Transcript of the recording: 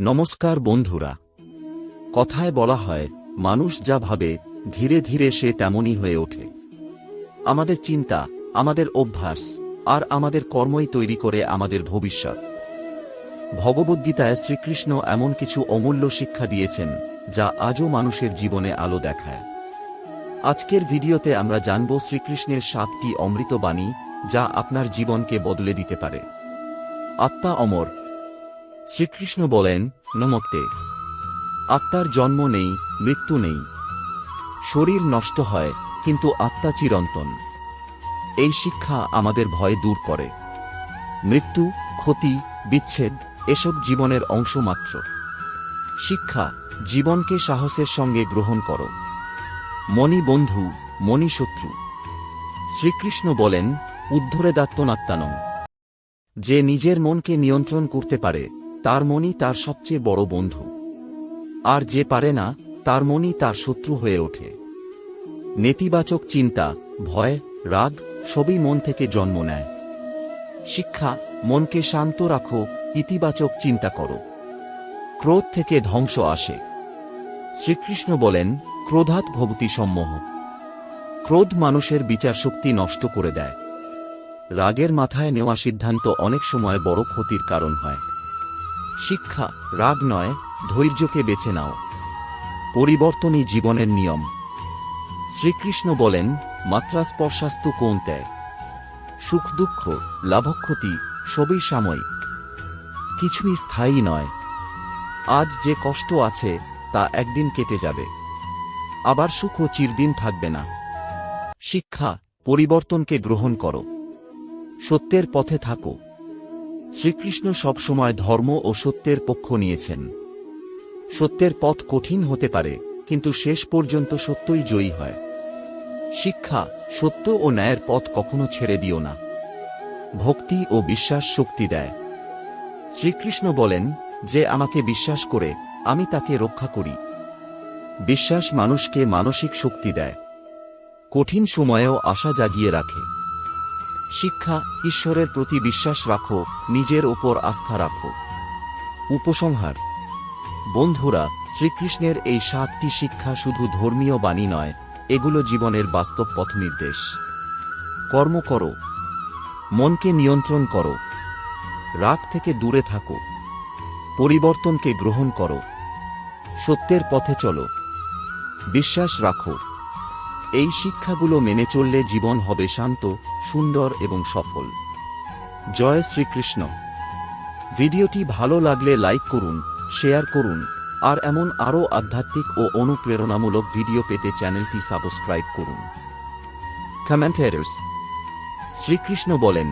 নমস্কার বন্ধুরা। কথায় বলা হয়, মানুষ যা ভাবে ধীরে ধীরে সে তেমনই হয়ে ওঠে। আমাদের চিন্তা, আমাদের অভ্যাস আর আমাদের কর্মই তৈরি করে আমাদের ভবিষ্যৎ। ভগবদ্গীতায় শ্রীকৃষ্ণ এমন কিছু অমূল্য শিক্ষা দিয়েছেন যা আজও মানুষের জীবনে আলো দেখায়। আজকের ভিডিওতে আমরা জানব শ্রীকৃষ্ণের 7টি অমৃত বাণী যা আপনার জীবনকে বদলে দিতে পারে। আত্মা অমর। শ্রীকৃষ্ণ বলেন, নমস্তে। আত্মার জন্ম নেই, মৃত্যু নেই। শরীর নষ্ট হয়, কিন্তু আত্মা চিরন্তন। এই শিক্ষা আমাদের ভয় দূর করে। মৃত্যু, ক্ষতি, বিচ্ছেদ এসব জীবনের অংশ মাত্র। শিক্ষা, জীবনকে সাহসের সঙ্গে গ্রহণ করো। মনি বন্ধু, মনি শত্রু। শ্রীকৃষ্ণ বলেন, উদ্ধরেদাত্মনাত্মানং। যে নিজের মনকে নিয়ন্ত্রণ করতে পারে তার মনই তার সবচেয়ে বড় বন্ধু। আর যে পারে না তার মনই তার শত্রু হয়ে ওঠে। নেতিবাচক চিন্তা, ভয়, রাগ সবই মন থেকে জন্ম নেয়। শিক্ষা, মনকে শান্ত রাখো, ইতিবাচক চিন্তা করো। ক্রোধ থেকে ধ্বংস আসে। শ্রীকৃষ্ণ বলেন, ক্রোধাৎ ভবতি সম্মোহ। ক্রোধ মানুষের বিচারশক্তি নষ্ট করে দেয়। রাগের মাথায় নেওয়া সিদ্ধান্ত অনেক সময় বড় ক্ষতির কারণ হয়। শিক্ষা, রাগ নয়, ধৈর্যকে বেছে নাও। পরিবর্তনই জীবনের নিয়ম। শ্রীকৃষ্ণ বলেন, মাত্রা স্পর্শাস্তু কৌন্তেয়। সুখ দুঃখ, লাভক্ষতি সবই সাময়িক। কিছুই স্থায়ী নয়। আজ যে কষ্ট আছে তা একদিন কেটে যাবে। আবার সুখও চিরদিন থাকবে না। শিক্ষা, পরিবর্তনকে গ্রহণ করো। সত্যের পথে থাকো। শ্রীকৃষ্ণ সবসময় ধর্ম ও সত্যের পক্ষ নিয়েছেন। সত্যের পথ কঠিন হতে পারে, কিন্তু শেষ পর্যন্ত সত্যই জয়ী হয়। শিক্ষা, সত্য ও ন্যায়ের পথ কখনো ছেড়ে দিও না। ভক্তি ও বিশ্বাস শক্তি দেয়। শ্রীকৃষ্ণ বলেন, যে আমাকে বিশ্বাস করে আমি তাকে রক্ষা করি। বিশ্বাস মানুষকে মানসিক শক্তি দেয়। কঠিন সময়েও আশা জাগিয়ে রাখে। শিক্ষা, ঈশ্বরের প্রতি বিশ্বাস রাখো, নিজের ওপর আস্থা রাখো। উপসংহার। বন্ধুরা, শ্রীকৃষ্ণের এই 7টি শিক্ষা শুধু ধর্মীয় বাণী নয়, এগুলো জীবনের বাস্তব পথনির্দেশ। কর্ম করো। মনকে নিয়ন্ত্রণ করো। রাগ থেকে দূরে থাকো। পরিবর্তনকে গ্রহণ করো। সত্যের পথে চলো। বিশ্বাস রাখো। এই শিক্ষাগুলো মেনে চললে জীবন হবে শান্ত, সুন্দর এবং সফল। জয় শ্রীকৃষ্ণ। ভিডিওটি ভালো লাগলে লাইক করুন, শেয়ার করুন, আর এমন আরও আধ্যাত্মিক ও অনুপ্রেরণামূলক ভিডিও পেতে চ্যানেলটি সাবস্ক্রাইব করুন। কমেন্টারস। শ্রীকৃষ্ণ বলেন,